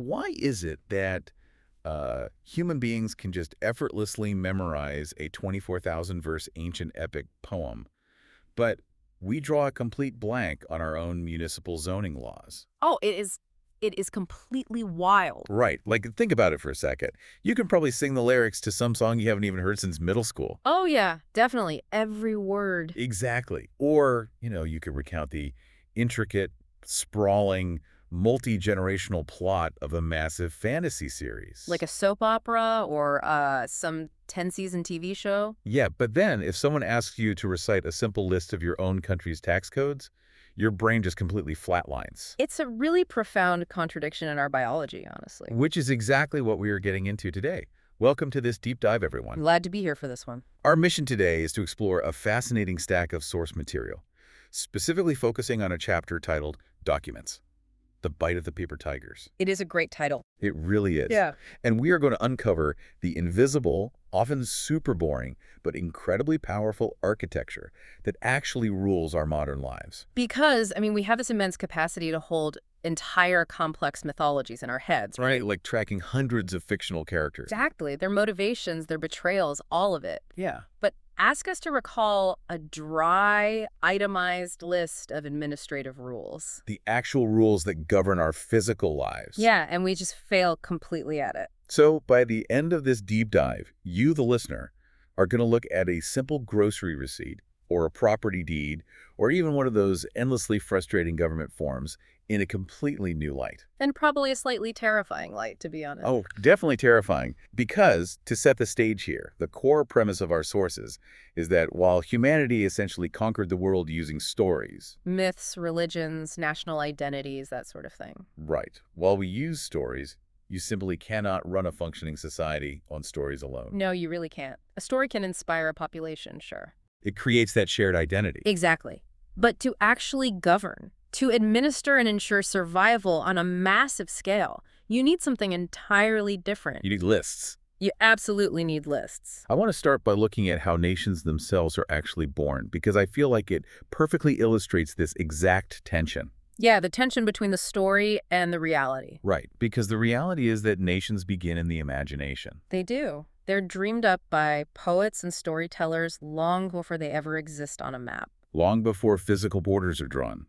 Why is it that human beings can just effortlessly memorize a 24,000-verse ancient epic poem, but we draw a complete blank on our own municipal zoning laws? Oh, it is completely wild. Right. Like, think about it for a second. You can probably sing the lyrics to some song you haven't even heard since middle school. Oh yeah, definitely. Every word. Exactly. Or, you could recount the intricate, sprawling, multi-generational plot of a massive fantasy series. Like a soap opera or some 10-season TV show. Yeah, but then if someone asks you to recite a simple list of your own country's tax codes, your brain just completely flatlines. It's a really profound contradiction in our biology, honestly. Which is exactly what we are getting into today. Welcome to this deep dive, everyone. I'm glad to be here for this one. Our mission today is to explore a fascinating stack of source material, specifically focusing on a chapter titled Documents, the Bite of the Paper Tigers. It is a great title. It really is. Yeah. And we are going to uncover the invisible, often super boring, but incredibly powerful architecture that actually rules our modern lives. Because, we have this immense capacity to hold entire complex mythologies in our heads. Right, like tracking hundreds of fictional characters. Exactly. Their motivations, their betrayals, all of it. Yeah. But ask us to recall a dry, itemized list of administrative rules. The actual rules that govern our physical lives. Yeah, and we just fail completely at it. So by the end of this deep dive, you, the listener, are going to look at a simple grocery receipt or a property deed or even one of those endlessly frustrating government forms in a completely new light. And probably a slightly terrifying light, to be honest. Oh, definitely terrifying. Because, to set the stage here, the core premise of our sources is that while humanity essentially conquered the world using stories— myths, religions, national identities, that sort of thing. Right. While we use stories, you simply cannot run a functioning society on stories alone. No, you really can't. A story can inspire a population, sure. It creates that shared identity. Exactly. But to actually govern, to administer and ensure survival on a massive scale, you need something entirely different. You need lists. You absolutely need lists. I want to start by looking at how nations themselves are actually born, because I feel like it perfectly illustrates this exact tension. Yeah, the tension between the story and the reality. Right, because the reality is that nations begin in the imagination. They do. They're dreamed up by poets and storytellers long before they ever exist on a map. Long before physical borders are drawn.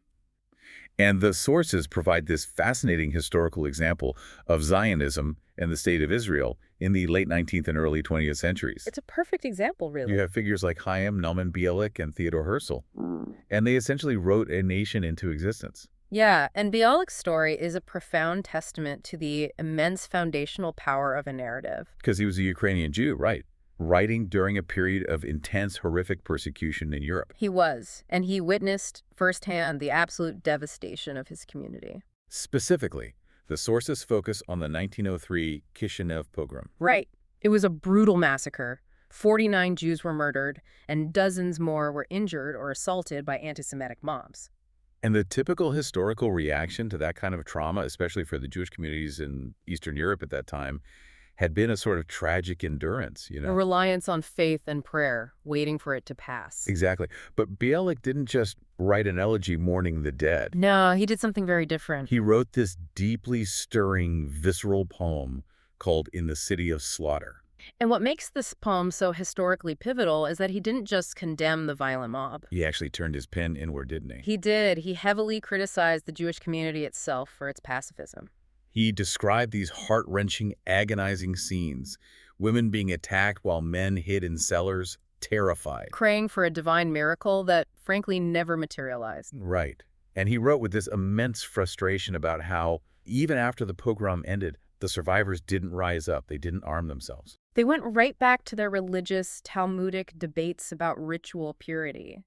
And the sources provide this fascinating historical example of Zionism and the State of Israel in the late 19th and early 20th centuries. It's a perfect example, really. You have figures like Chaim Nauman Bialik and Theodor Herzl, and they essentially wrote a nation into existence. Yeah, and Bialik's story is a profound testament to the immense foundational power of a narrative. Because he was a Ukrainian Jew, right? Writing during a period of intense, horrific persecution in Europe. He was, and he witnessed firsthand the absolute devastation of his community. Specifically, the sources focus on the 1903 Kishinev pogrom. Right. It was a brutal massacre. 49 Jews were murdered, and dozens more were injured or assaulted by anti-Semitic mobs. And the typical historical reaction to that kind of trauma, especially for the Jewish communities in Eastern Europe at that time, had been a sort of tragic endurance, A reliance on faith and prayer, waiting for it to pass. Exactly. But Bialik didn't just write an elegy mourning the dead. No, he did something very different. He wrote this deeply stirring, visceral poem called In the City of Slaughter. And what makes this poem so historically pivotal is that he didn't just condemn the violent mob. He actually turned his pen inward, didn't he? He did. He heavily criticized the Jewish community itself for its pacifism. He described these heart-wrenching, agonizing scenes, women being attacked while men hid in cellars, terrified. Praying for a divine miracle that, frankly, never materialized. Right. And he wrote with this immense frustration about how, even after the pogrom ended, the survivors didn't rise up. They didn't arm themselves. They went right back to their religious, Talmudic debates about ritual purity,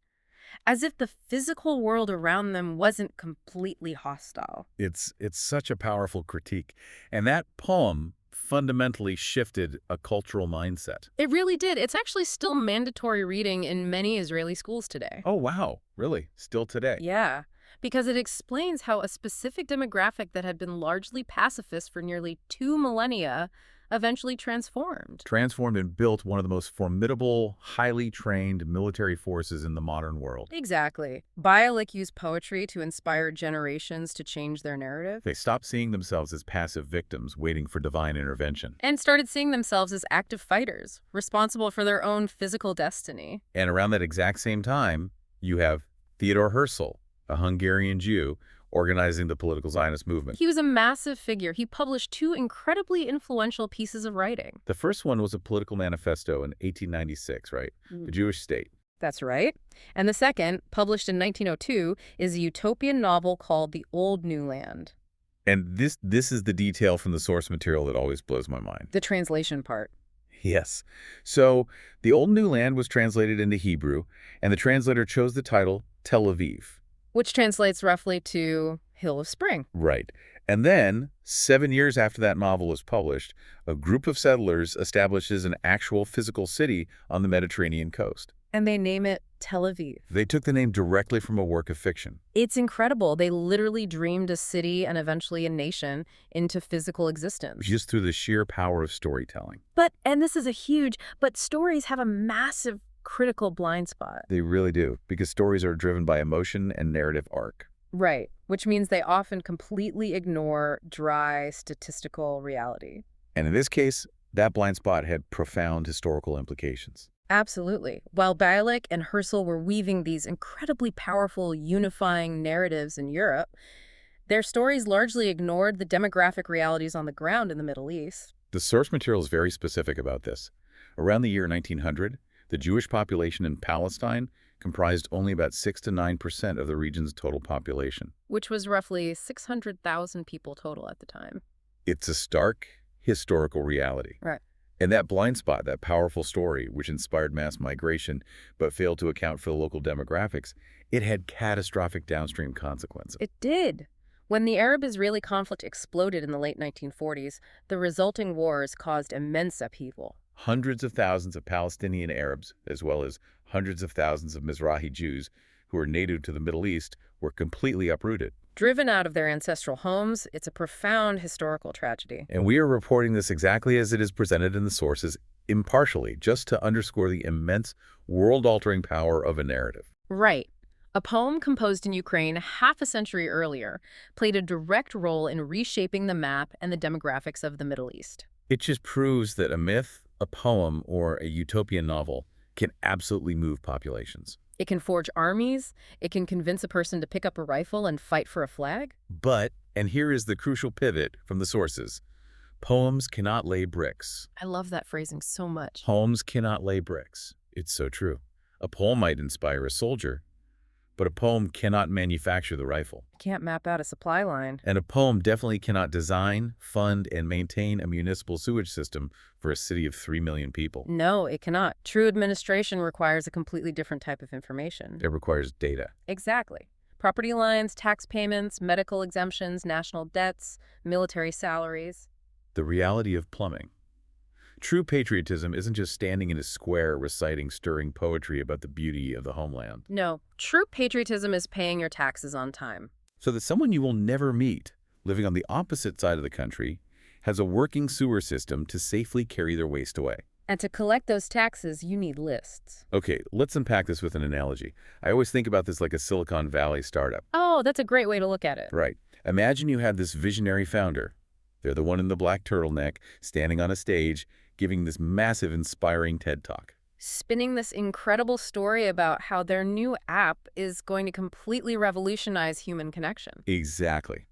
as if the physical world around them wasn't completely hostile. It's such a powerful critique. And that poem fundamentally shifted a cultural mindset. It really did. It's actually still mandatory reading in many Israeli schools today. Oh, wow. Really? Still today? Yeah, because it explains how a specific demographic that had been largely pacifist for nearly 2 millennia eventually transformed. Transformed and built one of the most formidable, highly trained military forces in the modern world. Exactly. Bialik used poetry to inspire generations to change their narrative. They stopped seeing themselves as passive victims waiting for divine intervention. And started seeing themselves as active fighters, responsible for their own physical destiny. And around that exact same time, you have Theodor Herzl, a Hungarian Jew, organizing the political Zionist movement. He was a massive figure. He published two incredibly influential pieces of writing. The first one was a political manifesto in 1896, right? The Jewish state. That's right. And the second, published in 1902, is a utopian novel called The Old New Land. And this is the detail from the source material that always blows my mind. The translation part. Yes. So the Old New Land was translated into Hebrew, and the translator chose the title Tel Aviv. Which translates roughly to Hill of Spring. Right. And then, 7 years after that novel was published, a group of settlers establishes an actual physical city on the Mediterranean coast. And they name it Tel Aviv. They took the name directly from a work of fiction. It's incredible. They literally dreamed a city and eventually a nation into physical existence. Just through the sheer power of storytelling. And this is but stories have a massive critical blind spot. They really do, because stories are driven by emotion and narrative arc. Right, which means they often completely ignore dry statistical reality. And in this case, that blind spot had profound historical implications. Absolutely. While Bialik and Herzl were weaving these incredibly powerful, unifying narratives in Europe, their stories largely ignored the demographic realities on the ground in the Middle East. The source material is very specific about this. Around the year 1900, the Jewish population in Palestine comprised only about 6 to 9% of the region's total population. Which was roughly 600,000 people total at the time. It's a stark historical reality. Right. And that blind spot, that powerful story, which inspired mass migration but failed to account for the local demographics, it had catastrophic downstream consequences. It did. When the Arab-Israeli conflict exploded in the late 1940s, the resulting wars caused immense upheaval. Hundreds of thousands of Palestinian Arabs, as well as hundreds of thousands of Mizrahi Jews who were native to the Middle East, were completely uprooted. Driven out of their ancestral homes, it's a profound historical tragedy. And we are reporting this exactly as it is presented in the sources, impartially, just to underscore the immense, world-altering power of a narrative. Right. A poem composed in Ukraine half a century earlier played a direct role in reshaping the map and the demographics of the Middle East. It just proves that a myth, a poem, or a utopian novel can absolutely move populations. It can forge armies, it can convince a person to pick up a rifle and fight for a flag. But, and here is the crucial pivot from the sources, poems cannot lay bricks. I love that phrasing so much. Poems cannot lay bricks. It's so true. A poem might inspire a soldier, but a poem cannot manufacture the rifle. Can't map out a supply line. And a poem definitely cannot design, fund, and maintain a municipal sewage system for a city of 3 million people. No, it cannot. True administration requires a completely different type of information. It requires data. Exactly. Property lines, tax payments, medical exemptions, national debts, military salaries. The reality of plumbing. True patriotism isn't just standing in a square reciting stirring poetry about the beauty of the homeland. No, true patriotism is paying your taxes on time. So that someone you will never meet, living on the opposite side of the country, has a working sewer system to safely carry their waste away. And to collect those taxes, you need lists. Okay, let's unpack this with an analogy. I always think about this like a Silicon Valley startup. Oh, that's a great way to look at it. Right. Imagine you have this visionary founder. They're the one in the black turtleneck, standing on a stage, giving this massive, inspiring TED Talk. Spinning this incredible story about how their new app is going to completely revolutionize human connection. Exactly.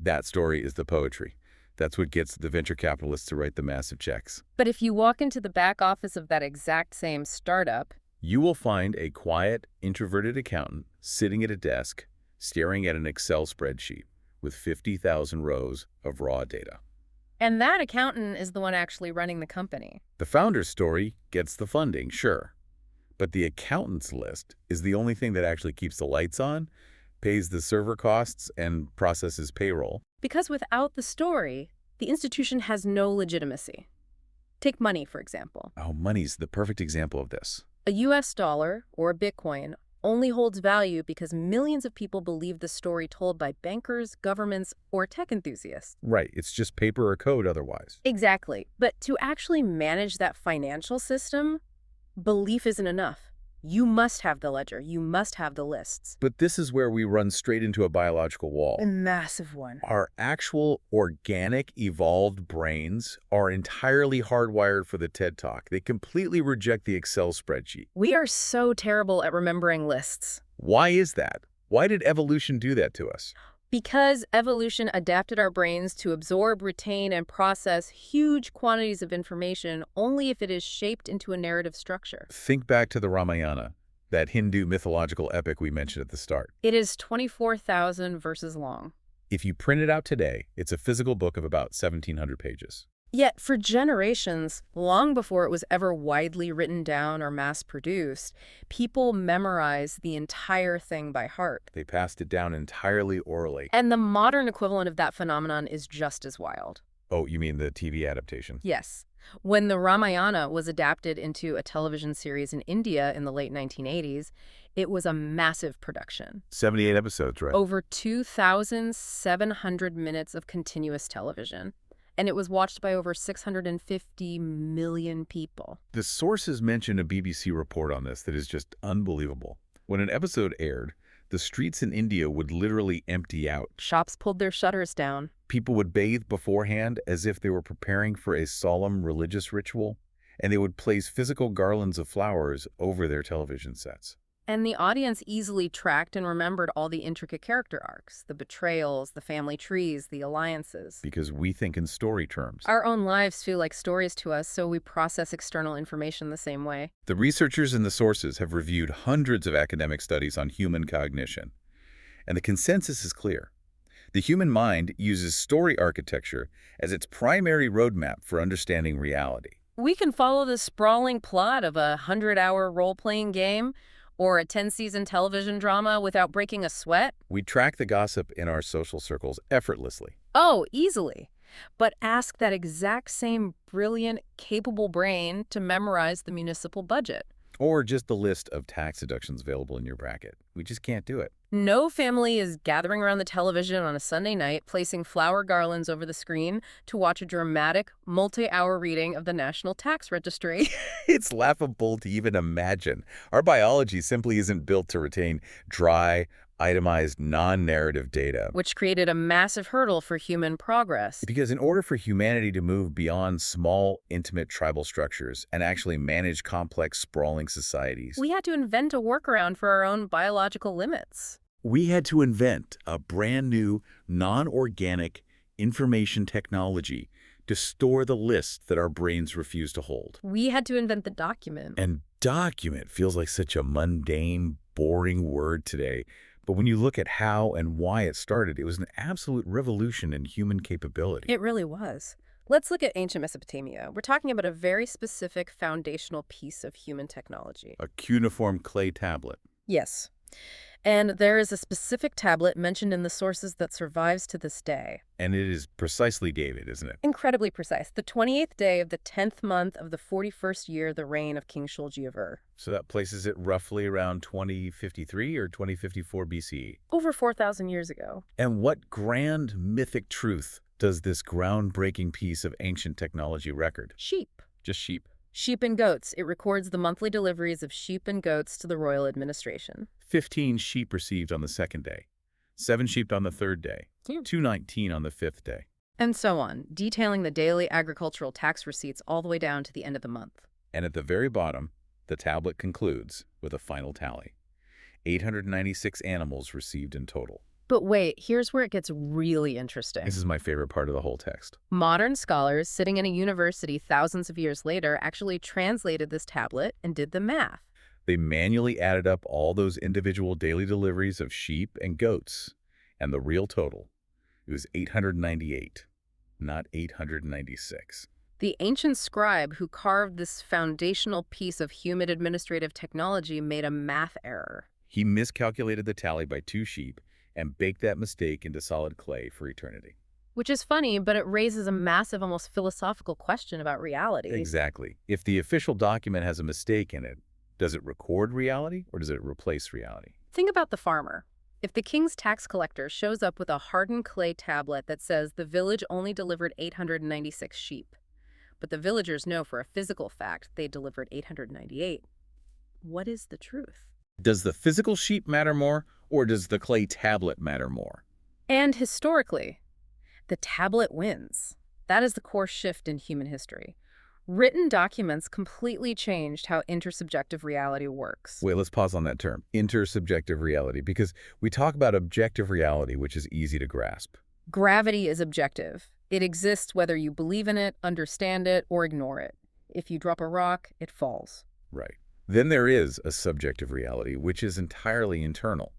That story is the poetry. That's what gets the venture capitalists to write the massive checks. But if you walk into the back office of that exact same startup, you will find a quiet, introverted accountant sitting at a desk, staring at an Excel spreadsheet with 50,000 rows of raw data. And that accountant is the one actually running the company. The founder's story gets the funding, sure. But the accountant's list is the only thing that actually keeps the lights on, pays the server costs, and processes payroll. Because without the story, the institution has no legitimacy. Take money, for example. Oh, money's the perfect example of this. A US dollar or a Bitcoin only holds value because millions of people believe the story told by bankers, governments, or tech enthusiasts. Right, it's just paper or code otherwise. Exactly. But to actually manage that financial system, belief isn't enough. You must have the ledger. You must have the lists. But this is where we run straight into a biological wall. A massive one. Our actual organic evolved brains are entirely hardwired for the TED Talk. They completely reject the Excel spreadsheet. We are so terrible at remembering lists. Why is that? Why did evolution do that to us? Because evolution adapted our brains to absorb, retain, and process huge quantities of information only if it is shaped into a narrative structure. Think back to the Ramayana, that Hindu mythological epic we mentioned at the start. It is 24,000 verses long. If you print it out today, it's a physical book of about 1,700 pages. Yet, for generations, long before it was ever widely written down or mass-produced, people memorized the entire thing by heart. They passed it down entirely orally. And the modern equivalent of that phenomenon is just as wild. Oh, you mean the TV adaptation? Yes. When the Ramayana was adapted into a television series in India in the late 1980s, it was a massive production. 78 episodes, right? Over 2,700 minutes of continuous television. And it was watched by over 650 million people. The sources mention a BBC report on this that is just unbelievable. When an episode aired, the streets in India would literally empty out. Shops pulled their shutters down. People would bathe beforehand as if they were preparing for a solemn religious ritual, and they would place physical garlands of flowers over their television sets. And the audience easily tracked and remembered all the intricate character arcs, the betrayals, the family trees, the alliances. Because we think in story terms. Our own lives feel like stories to us, so we process external information the same way. The researchers and the sources have reviewed hundreds of academic studies on human cognition, and the consensus is clear. The human mind uses story architecture as its primary roadmap for understanding reality. We can follow the sprawling plot of a 100-hour role-playing game or a 10-season television drama without breaking a sweat. We track the gossip in our social circles effortlessly. Oh, easily. But ask that exact same brilliant, capable brain to memorize the municipal budget. Or just the list of tax deductions available in your bracket. We just can't do it. No family is gathering around the television on a Sunday night, placing flower garlands over the screen to watch a dramatic, multi-hour reading of the National Tax Registry. It's laughable to even imagine. Our biology simply isn't built to retain dry, itemized, non-narrative data. Which created a massive hurdle for human progress. Because in order for humanity to move beyond small, intimate tribal structures and actually manage complex, sprawling societies, We had to invent a workaround for our own biological limits. we had to invent a brand new, non-organic information technology to store the lists that our brains refuse to hold. We had to invent the document. And document feels like such a mundane, boring word today. But when you look at how and why it started, it was an absolute revolution in human capability. It really was. Let's look at ancient Mesopotamia. We're talking about a very specific foundational piece of human technology. A cuneiform clay tablet. Yes. And there is a specific tablet mentioned in the sources that survives to this day. And it is precisely dated, isn't it? Incredibly precise. The 28th day of the 10th month of the 41st year of the reign of King Shulgi of Ur. So that places it roughly around 2053 or 2054 BCE. Over 4,000 years ago. And what grand mythic truth does this groundbreaking piece of ancient technology record? Sheep. Just sheep. Sheep and goats. It records the monthly deliveries of sheep and goats to the royal administration. 15 sheep received on the second day, 7 sheep on the third day, 219 on the fifth day. And so on, detailing the daily agricultural tax receipts all the way down to the end of the month. And at the very bottom, the tablet concludes with a final tally. 896 animals received in total. But wait, here's where it gets really interesting. This is my favorite part of the whole text. Modern scholars sitting in a university thousands of years later actually translated this tablet and did the math. They manually added up all those individual daily deliveries of sheep and goats, and the real total, it was 898, not 896. The ancient scribe who carved this foundational piece of human administrative technology made a math error. He miscalculated the tally by 2 sheep and baked that mistake into solid clay for eternity. Which is funny, but it raises a massive, almost philosophical question about reality. Exactly. If the official document has a mistake in it, Does it record reality or does it replace reality? Think about the farmer. If the king's tax collector shows up with a hardened clay tablet that says the village only delivered 896 sheep, but the villagers know for a physical fact they delivered 898, what is the truth? Does the physical sheep matter more or does the clay tablet matter more? And historically, the tablet wins. That is the core shift in human history. Written documents completely changed how intersubjective reality works. Wait, let's pause on that term, intersubjective reality, because we talk about objective reality, which is easy to grasp. Gravity is objective. It exists whether you believe in it, understand it, or ignore it. If you drop a rock, it falls. Right. Then there is a subjective reality, which is entirely internal.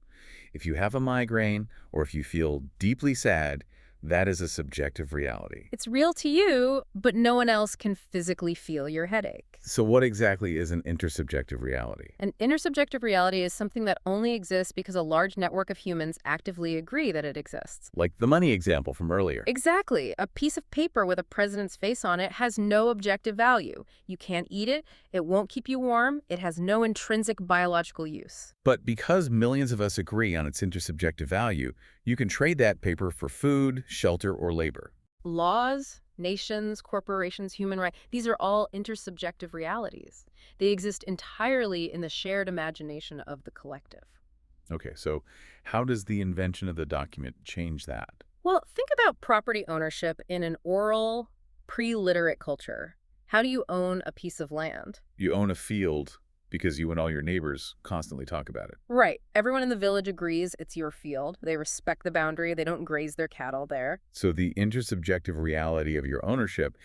If you have a migraine or if you feel deeply sad, that is a subjective reality. It's real to you, but no one else can physically feel your headache. So what exactly is an intersubjective reality? An intersubjective reality is something that only exists because a large network of humans actively agree that it exists. Like the money example from earlier. Exactly. A piece of paper with a president's face on it has no objective value. You can't eat it, it won't keep you warm, it has no intrinsic biological use. But because millions of us agree on its intersubjective value, you can trade that paper for food, shelter, or labor. Laws, nations, corporations, human rights, these are all intersubjective realities. They exist entirely in the shared imagination of the collective. Okay, so how does the invention of the document change that? Well, think about property ownership in an oral, pre-literate culture. How do you own a piece of land? You own a field because you and all your neighbors constantly talk about it. Right. Everyone in the village agrees it's your field. They respect the boundary. They don't graze their cattle there. So the intersubjective reality of your ownership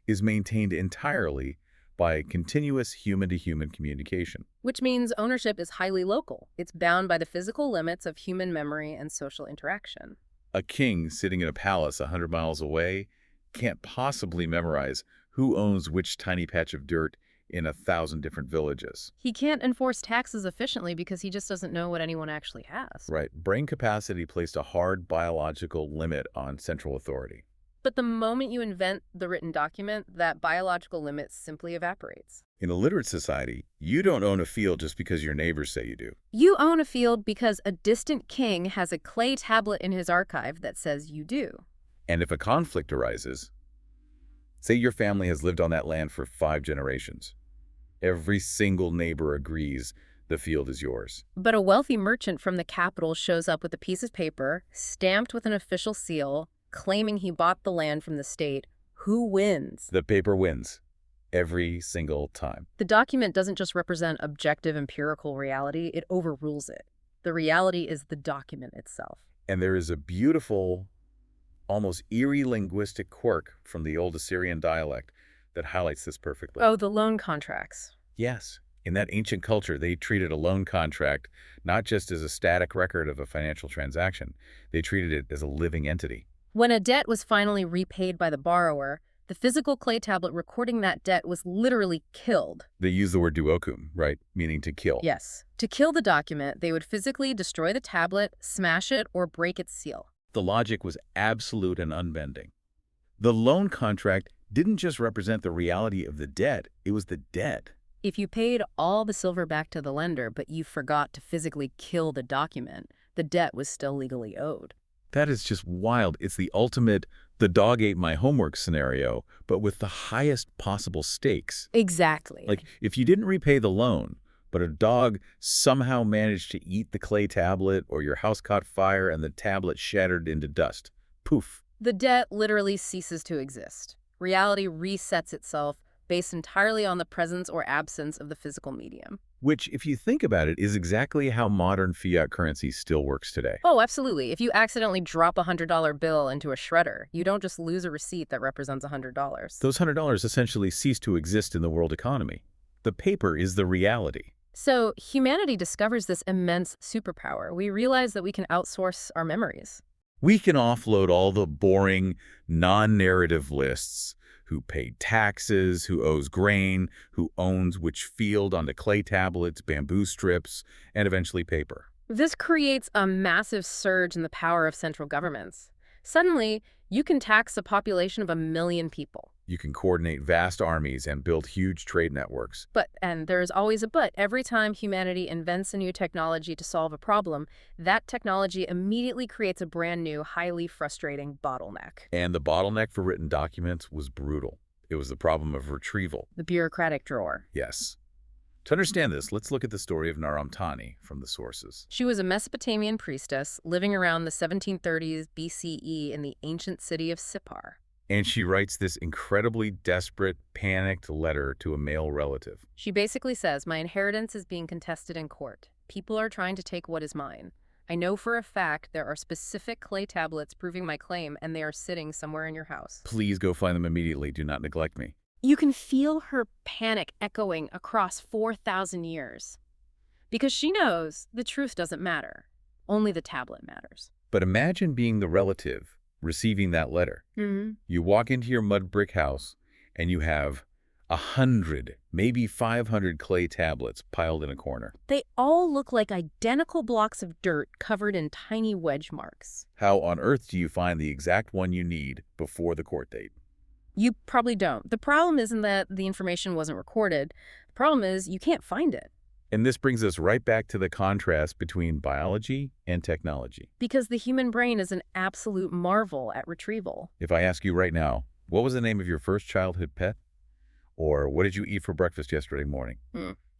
is maintained entirely by continuous human-to-human communication. Which means ownership is highly local. It's bound by the physical limits of human memory and social interaction. A king sitting in a palace 100 miles away can't possibly memorize who owns which tiny patch of dirt in 1,000 different villages. He can't enforce taxes efficiently because he just doesn't know what anyone actually has. Right. Brain capacity placed a hard biological limit on central authority. But the moment you invent the written document, that biological limit simply evaporates. In a literate society, you don't own a field just because your neighbors say you do. You own a field because a distant king has a clay tablet in his archive that says you do. And if a conflict arises, say your family has lived on that land for 5 generations, every single neighbor agrees the field is yours. But a wealthy merchant from the capital shows up with a piece of paper, stamped with an official seal, claiming he bought the land from the state. Who wins? The paper wins every single time. The document doesn't just represent objective empirical reality, it overrules it. The reality is the document itself. And there is a beautiful, almost eerie linguistic quirk from the old Assyrian dialect that highlights this perfectly. Oh, the loan contracts. Yes. In that ancient culture, they treated a loan contract not just as a static record of a financial transaction. They treated it as a living entity. When a debt was finally repaid by the borrower, the physical clay tablet recording that debt was literally killed. They use the word duokum, right? Meaning to kill. Yes. To kill the document, they would physically destroy the tablet, smash it, or break its seal. The logic was absolute and unbending. The loan contract didn't just represent the reality of the debt, it was the debt. If you paid all the silver back to the lender, but you forgot to physically kill the document, the debt was still legally owed. That is just wild. It's the ultimate, the dog ate my homework scenario, but with the highest possible stakes. Exactly. Like, if you didn't repay the loan, but a dog somehow managed to eat the clay tablet, or your house caught fire and the tablet shattered into dust, poof. The debt literally ceases to exist. Reality resets itself based entirely on the presence or absence of the physical medium. Which, if you think about it, is exactly how modern fiat currency still works today. Oh, absolutely. If you accidentally drop a $100 bill into a shredder, you don't just lose a receipt that represents $100. Those $100 essentially cease to exist in the world economy. The paper is the reality. So humanity discovers this immense superpower. We realize that we can outsource our memories. We can offload all the boring, non-narrative lists. Who paid taxes, who owes grain, who owns which field onto clay tablets, bamboo strips, and eventually paper. This creates a massive surge in the power of central governments. Suddenly, you can tax a population of 1 million people. You can coordinate vast armies and build huge trade networks. But, and there's always a but, every time humanity invents a new technology to solve a problem, that technology immediately creates a brand new, highly frustrating bottleneck. And the bottleneck for written documents was brutal. It was the problem of retrieval. The bureaucratic drawer. Yes. To understand this, let's look at the story of Naramtani from the sources. She was a Mesopotamian priestess living around the 1730s BCE in the ancient city of Sippar. And she writes this incredibly desperate, panicked letter to a male relative. She basically says, "My inheritance is being contested in court. People are trying to take what is mine. I know for a fact there are specific clay tablets proving my claim, and they are sitting somewhere in your house. Please go find them immediately. Do not neglect me." You can feel her panic echoing across 4,000 years. Because she knows the truth doesn't matter. Only the tablet matters. But imagine being the relative receiving that letter. You walk into your mud brick house and you have 100, maybe 500 clay tablets piled in a corner. They all look like identical blocks of dirt covered in tiny wedge marks. How on earth do you find the exact one you need before the court date? You probably don't. The problem isn't that the information wasn't recorded. The problem is you can't find it. And this brings us right back to the contrast between biology and technology. Because the human brain is an absolute marvel at retrieval. If I ask you right now, what was the name of your first childhood pet? Or what did you eat for breakfast yesterday morning?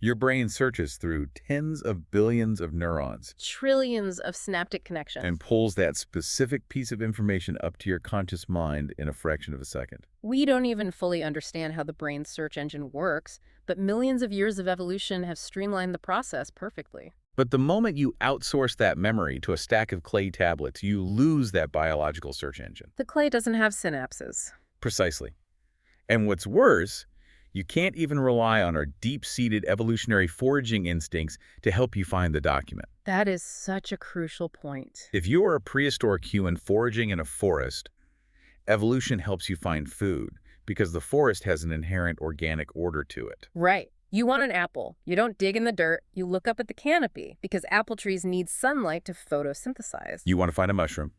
Your brain searches through tens of billions of neurons. Trillions of synaptic connections. And pulls that specific piece of information up to your conscious mind in a fraction of a second. We don't even fully understand how the brain's search engine works, but millions of years of evolution have streamlined the process perfectly. But the moment you outsource that memory to a stack of clay tablets, you lose that biological search engine. The clay doesn't have synapses. Precisely. And what's worse, you can't even rely on our deep-seated evolutionary foraging instincts to help you find the document. That is such a crucial point. If you are a prehistoric human foraging in a forest, evolution helps you find food because the forest has an inherent organic order to it. Right. You want an apple. You don't dig in the dirt. You look up at the canopy because apple trees need sunlight to photosynthesize. You want to find a mushroom.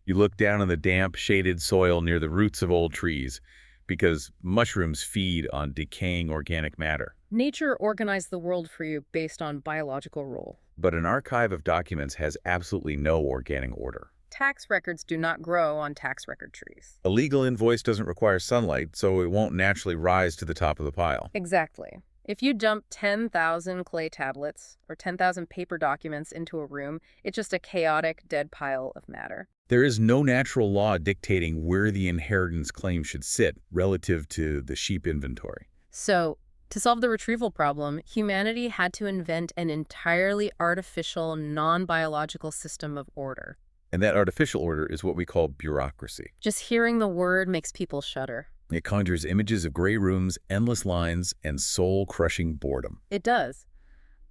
You look down in the damp, shaded soil near the roots of old trees because mushrooms feed on decaying organic matter. Nature organized the world for you based on biological rule. But an archive of documents has absolutely no organic order. Tax records do not grow on tax record trees. A legal invoice doesn't require sunlight, so it won't naturally rise to the top of the pile. Exactly. If you dump 10,000 clay tablets or 10,000 paper documents into a room, it's just a chaotic, dead pile of matter. There is no natural law dictating where the inheritance claim should sit relative to the sheep inventory. So, to solve the retrieval problem, humanity had to invent an entirely artificial, non-biological system of order. And that artificial order is what we call bureaucracy. Just hearing the word makes people shudder. It conjures images of gray rooms, endless lines, and soul-crushing boredom. It does.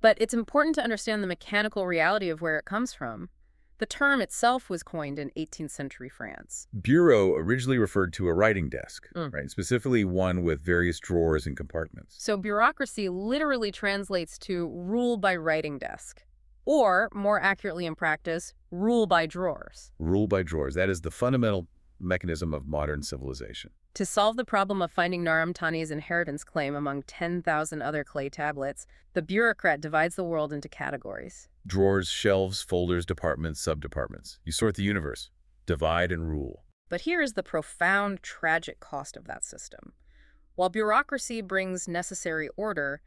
But it's important to understand the mechanical reality of where it comes from. The term itself was coined in 18th century France. Bureau originally referred to a writing desk, right? Specifically one with various drawers and compartments. So bureaucracy literally translates to rule by writing desk. Or, more accurately in practice, rule by drawers. Rule by drawers. That is the fundamental mechanism of modern civilization. To solve the problem of finding Naramtani's inheritance claim among 10,000 other clay tablets, the bureaucrat divides the world into categories. Drawers, shelves, folders, departments, subdepartments. You sort the universe. Divide and rule. But here is the profound, tragic cost of that system. While bureaucracy brings necessary order,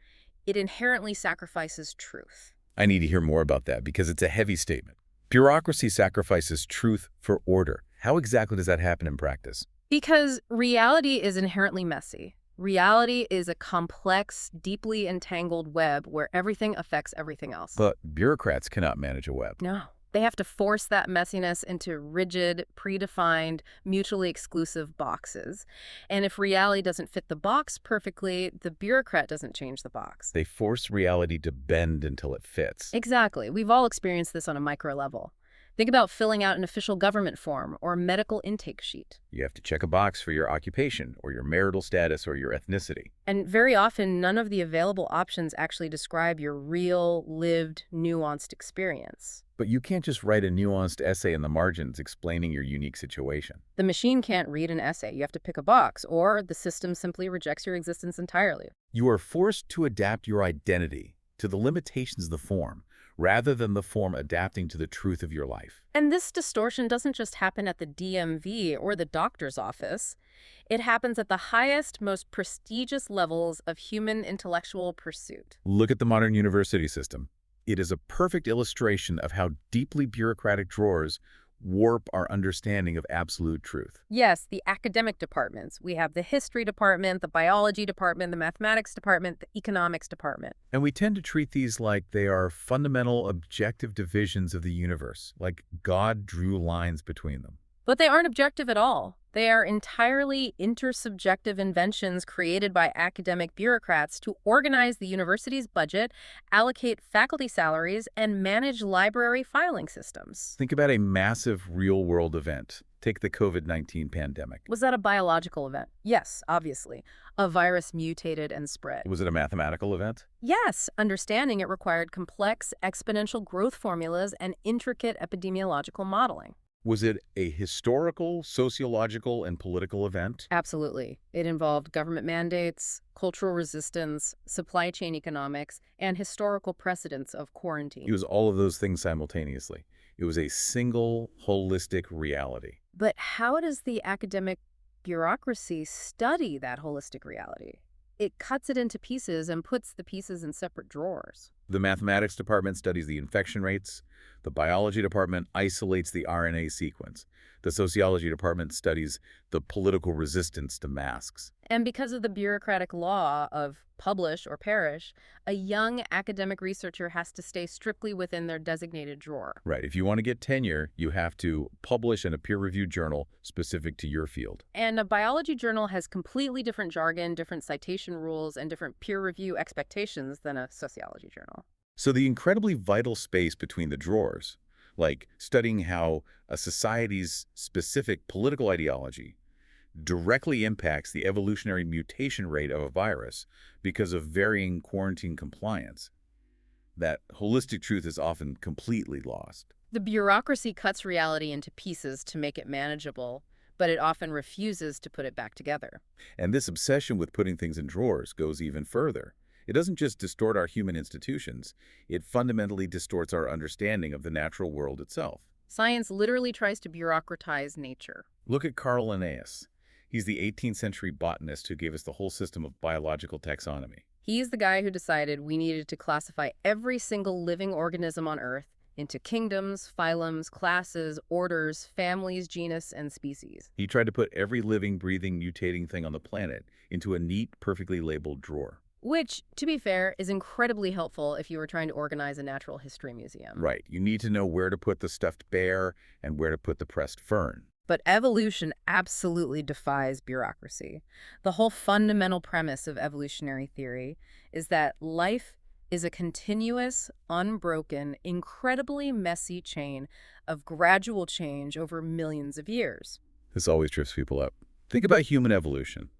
it inherently sacrifices truth. I need to hear more about that because it's a heavy statement. Bureaucracy sacrifices truth for order. How exactly does that happen in practice? Because reality is inherently messy. Reality is a complex, deeply entangled web where everything affects everything else. But bureaucrats cannot manage a web. No. They have to force that messiness into rigid, predefined, mutually exclusive boxes. And if reality doesn't fit the box perfectly, the bureaucrat doesn't change the box. They force reality to bend until it fits. Exactly. We've all experienced this on a micro level. Think about filling out an official government form or a medical intake sheet. You have to check a box for your occupation or your marital status or your ethnicity. And very often, none of the available options actually describe your real, lived, nuanced experience. But you can't just write a nuanced essay in the margins explaining your unique situation. The machine can't read an essay. You have to pick a box, or the system simply rejects your existence entirely. You are forced to adapt your identity to the limitations of the form, rather than the form adapting to the truth of your life. And this distortion doesn't just happen at the DMV or the doctor's office. It happens at the highest, most prestigious levels of human intellectual pursuit. Look at the modern university system. It is a perfect illustration of how deeply bureaucratic drawers warp our understanding of absolute truth. Yes, the academic departments. We have the history department, the biology department, the mathematics department, the economics department. And we tend to treat these like they are fundamental objective divisions of the universe, like God drew lines between them. But they aren't objective at all. They are entirely intersubjective inventions created by academic bureaucrats to organize the university's budget, allocate faculty salaries, and manage library filing systems. Think about a massive real-world event. Take the COVID-19 pandemic. Was that a biological event? Yes, obviously. A virus mutated and spread. Was it a mathematical event? Yes, understanding it required complex exponential growth formulas and intricate epidemiological modeling. Was it a historical, sociological, and political event? Absolutely. It involved government mandates, cultural resistance, supply chain economics, and historical precedents of quarantine. It was all of those things simultaneously. It was a single, holistic reality. But how does the academic bureaucracy study that holistic reality? It cuts it into pieces and puts the pieces in separate drawers. The mathematics department studies the infection rates. The biology department isolates the RNA sequence. The sociology department studies the political resistance to masks. And because of the bureaucratic law of publish or perish, a young academic researcher has to stay strictly within their designated drawer. Right. If you want to get tenure, you have to publish in a peer-reviewed journal specific to your field. And a biology journal has completely different jargon, different citation rules, and different peer review expectations than a sociology journal. So the incredibly vital space between the drawers, like studying how a society's specific political ideology directly impacts the evolutionary mutation rate of a virus because of varying quarantine compliance, that holistic truth is often completely lost. The bureaucracy cuts reality into pieces to make it manageable, but it often refuses to put it back together. And this obsession with putting things in drawers goes even further. It doesn't just distort our human institutions, it fundamentally distorts our understanding of the natural world itself. Science literally tries to bureaucratize nature. Look at Carl Linnaeus. He's the 18th century botanist who gave us the whole system of biological taxonomy. He's the guy who decided we needed to classify every single living organism on Earth into kingdoms, phylums, classes, orders, families, genus, and species. He tried to put every living, breathing, mutating thing on the planet into a neat, perfectly labeled drawer. Which, to be fair, is incredibly helpful if you were trying to organize a natural history museum. Right. You need to know where to put the stuffed bear and where to put the pressed fern. But evolution absolutely defies bureaucracy. The whole fundamental premise of evolutionary theory is that life is a continuous, unbroken, incredibly messy chain of gradual change over millions of years. This always trips people up. Think about human evolution.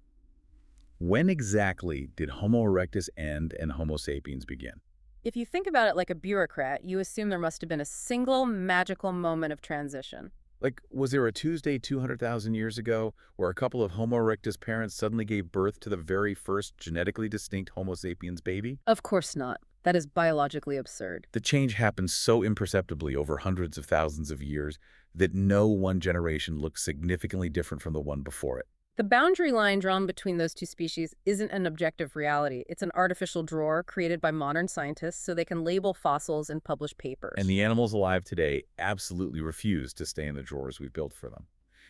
When exactly did Homo erectus end and Homo sapiens begin? If you think about it like a bureaucrat, you assume there must have been a single magical moment of transition. Like, was there a Tuesday 200,000 years ago where a couple of Homo erectus parents suddenly gave birth to the very first genetically distinct Homo sapiens baby? Of course not. That is biologically absurd. The change happened so imperceptibly over hundreds of thousands of years that no one generation looks significantly different from the one before it. The boundary line drawn between those two species isn't an objective reality. It's an artificial drawer created by modern scientists so they can label fossils and publish papers. And the animals alive today absolutely refuse to stay in the drawers we've built for them.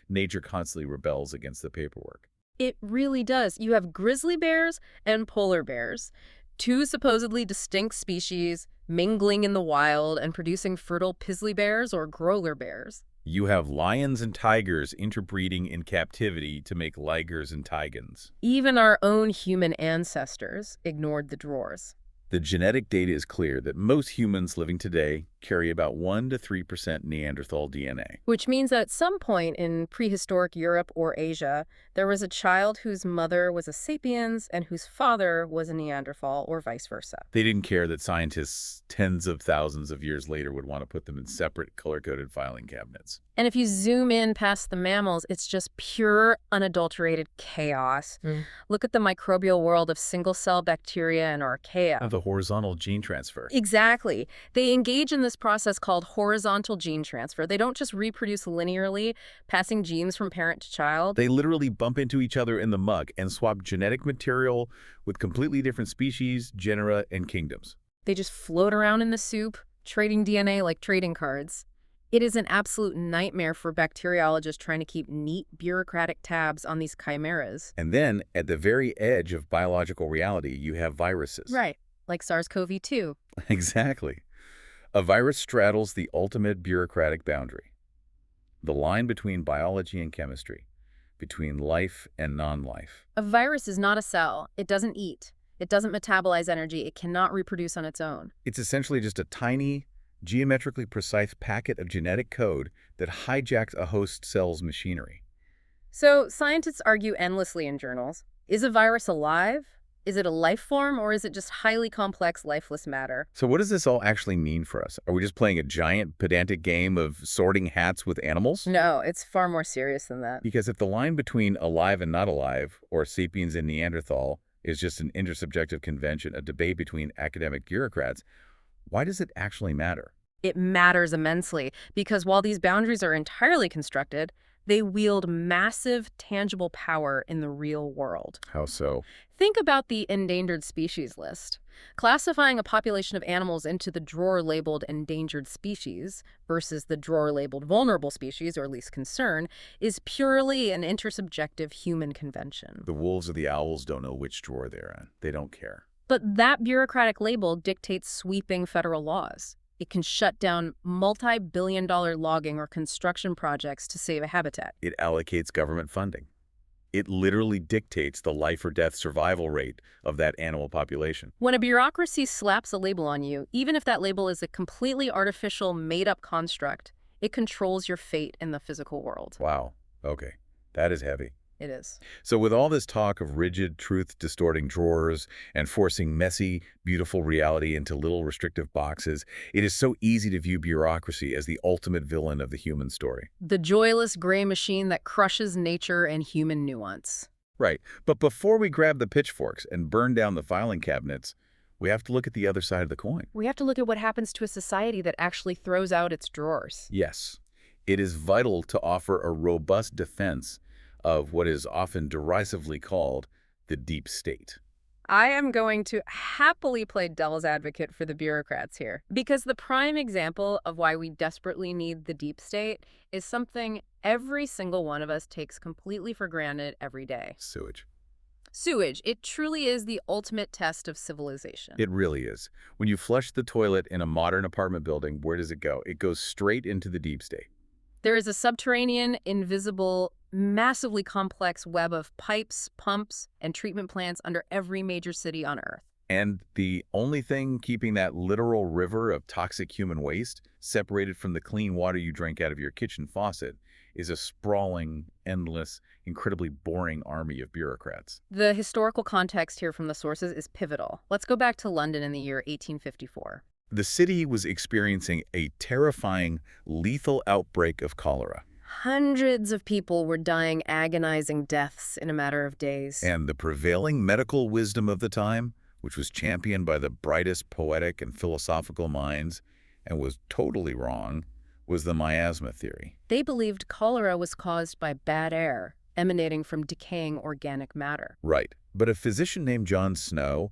Nature constantly rebels against the paperwork. It really does. You have grizzly bears and polar bears, two supposedly distinct species mingling in the wild and producing fertile pizzly bears or growler bears. You have lions and tigers interbreeding in captivity to make ligers and tigans. Even our own human ancestors ignored the drawers. The genetic data is clear that most humans living today carry about 1 to 3% Neanderthal DNA. Which means that at some point in prehistoric Europe or Asia, there was a child whose mother was a sapiens and whose father was a Neanderthal, or vice versa. They didn't care that scientists tens of thousands of years later would want to put them in separate color-coded filing cabinets. And if you zoom in past the mammals, it's just pure, unadulterated chaos. Look at the microbial world of single-cell bacteria and archaea. Of the horizontal gene transfer. Exactly. They engage in this process called horizontal gene transfer. They don't just reproduce linearly, passing genes from parent to child. They literally bump into each other in the muck and swap genetic material with completely different species, genera, and kingdoms. They just float around in the soup, trading DNA like trading cards. It is an absolute nightmare for bacteriologists trying to keep neat, bureaucratic tabs on these chimeras. And then, at the very edge of biological reality, you have viruses. Right, like SARS-CoV-2. Exactly. A virus straddles the ultimate bureaucratic boundary. The line between biology and chemistry, between life and non-life. A virus is not a cell. It doesn't eat. It doesn't metabolize energy. It cannot reproduce on its own. It's essentially just a tiny, geometrically precise packet of genetic code that hijacks a host cell's machinery. So scientists argue endlessly in journals. Is a virus alive? Is it a life form, or is it just highly complex, lifeless matter? So what does this all actually mean for us? Are we just playing a giant, pedantic game of sorting hats with animals? No, it's far more serious than that. Because if the line between alive and not alive, or sapiens and Neanderthal, is just an intersubjective convention, a debate between academic bureaucrats, why does it actually matter? It matters immensely because while these boundaries are entirely constructed, they wield massive, tangible power in the real world. How so? Think about the endangered species list. Classifying a population of animals into the drawer-labeled endangered species versus the drawer-labeled vulnerable species, or least concern, is purely an intersubjective human convention. The wolves or the owls don't know which drawer they're in. They don't care. But that bureaucratic label dictates sweeping federal laws. It can shut down multi-billion-dollar logging or construction projects to save a habitat. It allocates government funding. It literally dictates the life or death survival rate of that animal population. When a bureaucracy slaps a label on you, even if that label is a completely artificial, made-up construct, it controls your fate in the physical world. Wow. Okay. That is heavy. It is. So with all this talk of rigid, truth-distorting drawers and forcing messy, beautiful reality into little restrictive boxes, it is so easy to view bureaucracy as the ultimate villain of the human story. The joyless gray machine that crushes nature and human nuance. Right. But before we grab the pitchforks and burn down the filing cabinets, we have to look at the other side of the coin. We have to look at what happens to a society that actually throws out its drawers. Yes. It is vital to offer a robust defense of what is often derisively called the deep state. I am going to happily play devil's advocate for the bureaucrats here, because the prime example of why we desperately need the deep state is something every single one of us takes completely for granted every day. Sewage. Sewage. It truly is the ultimate test of civilization. It really is. When you flush the toilet in a modern apartment building, where does it go? It goes straight into the deep state. There is a subterranean, invisible, massively complex web of pipes, pumps, and treatment plants under every major city on Earth. And the only thing keeping that literal river of toxic human waste separated from the clean water you drink out of your kitchen faucet is a sprawling, endless, incredibly boring army of bureaucrats. The historical context here from the sources is pivotal. Let's go back to London in the year 1854. The city was experiencing a terrifying, lethal outbreak of cholera. Hundreds of people were dying agonizing deaths in a matter of days. And the prevailing medical wisdom of the time, which was championed by the brightest poetic and philosophical minds and was totally wrong, was the miasma theory. They believed cholera was caused by bad air emanating from decaying organic matter. Right. But a physician named John Snow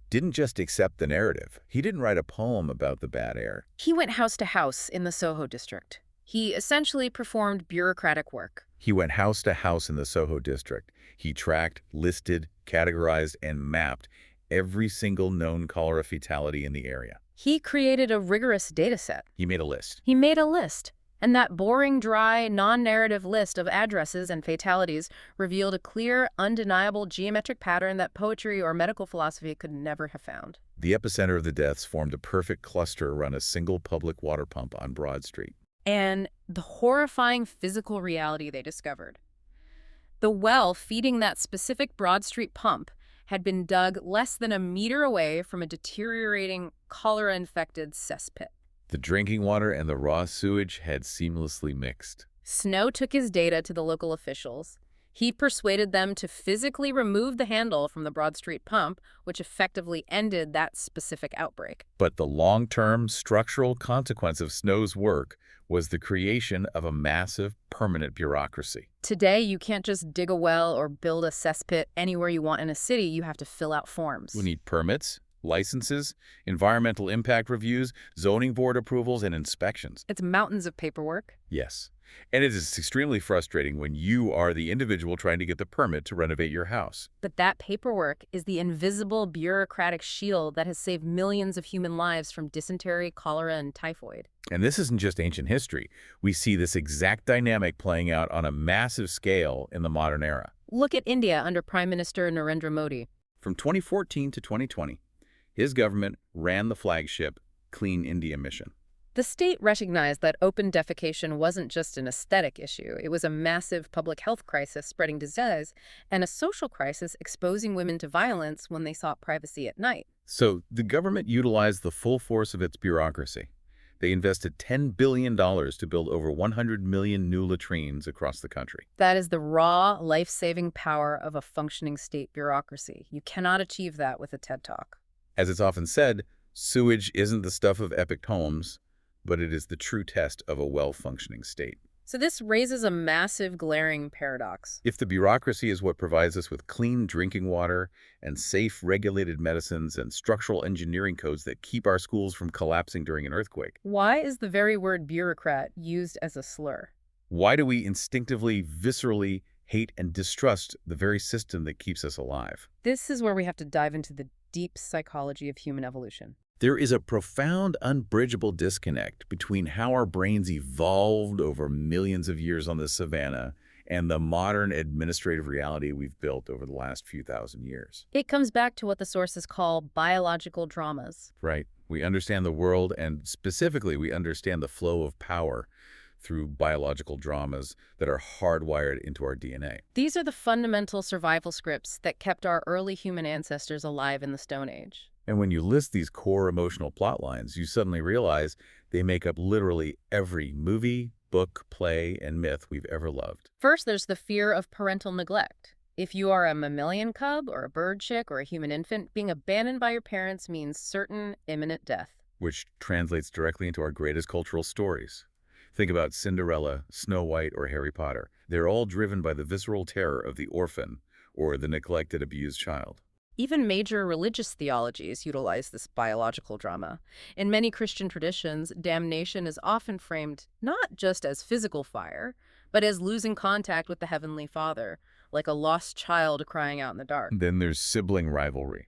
didn't just accept the narrative. He didn't write a poem about the bad air. He went house to house in the Soho district. He essentially performed bureaucratic work. He went house to house in the Soho district. He tracked, listed, categorized, and mapped every single known cholera fatality in the area. He created a rigorous data set. He made a list. He made a list. And that boring, dry, non-narrative list of addresses and fatalities revealed a clear, undeniable geometric pattern that poetry or medical philosophy could never have found. The epicenter of the deaths formed a perfect cluster around a single public water pump on Broad Street. And the horrifying physical reality they discovered. The well feeding that specific Broad Street pump had been dug less than a meter away from a deteriorating, cholera-infected cesspit. The drinking water and the raw sewage had seamlessly mixed. Snow took his data to the local officials. He persuaded them to physically remove the handle from the Broad Street pump, which effectively ended that specific outbreak. But the long-term structural consequence of Snow's work was the creation of a massive, permanent bureaucracy. Today, you can't just dig a well or build a cesspit anywhere you want in a city. You have to fill out forms. We need permits, licenses, environmental impact reviews, zoning board approvals, and inspections. It's mountains of paperwork. Yes. And it is extremely frustrating when you are the individual trying to get the permit to renovate your house. But that paperwork is the invisible bureaucratic shield that has saved millions of human lives from dysentery, cholera, and typhoid. And this isn't just ancient history. We see this exact dynamic playing out on a massive scale in the modern era. Look at India under Prime Minister Narendra Modi. From 2014 to 2020, his government ran the flagship Clean India mission. The state recognized that open defecation wasn't just an aesthetic issue. It was a massive public health crisis spreading disease and a social crisis exposing women to violence when they sought privacy at night. So the government utilized the full force of its bureaucracy. They invested $10 billion to build over 100 million new latrines across the country. That is the raw, life-saving power of a functioning state bureaucracy. You cannot achieve that with a TED Talk. As it's often said, sewage isn't the stuff of epic poems, but it is the true test of a well-functioning state. So this raises a massive, glaring paradox. If the bureaucracy is what provides us with clean drinking water and safe, regulated medicines and structural engineering codes that keep our schools from collapsing during an earthquake, Why is the very word bureaucrat used as a slur? why do we instinctively, viscerally hate and distrust the very system that keeps us alive? This is where we have to dive into the deep psychology of human evolution. There is a profound, unbridgeable disconnect between how our brains evolved over millions of years on the savannah and the modern administrative reality we've built over the last few thousand years. It comes back to what the sources call biological dramas. Right. We understand the world, and specifically, we understand the flow of power through biological dramas that are hardwired into our DNA. These are the fundamental survival scripts that kept our early human ancestors alive in the Stone Age. And when you list these core emotional plot lines, you suddenly realize they make up literally every movie, book, play, and myth we've ever loved. First, there's the fear of parental neglect. If you are a mammalian cub or a bird chick or a human infant, being abandoned by your parents means certain imminent death. Which translates directly into our greatest cultural stories. Think about Cinderella, Snow White, or Harry Potter. They're all driven by the visceral terror of the orphan or the neglected, abused child. Even major religious theologies utilize this biological drama. In many Christian traditions, damnation is often framed not just as physical fire, but as losing contact with the Heavenly Father, like a lost child crying out in the dark. Then there's sibling rivalry.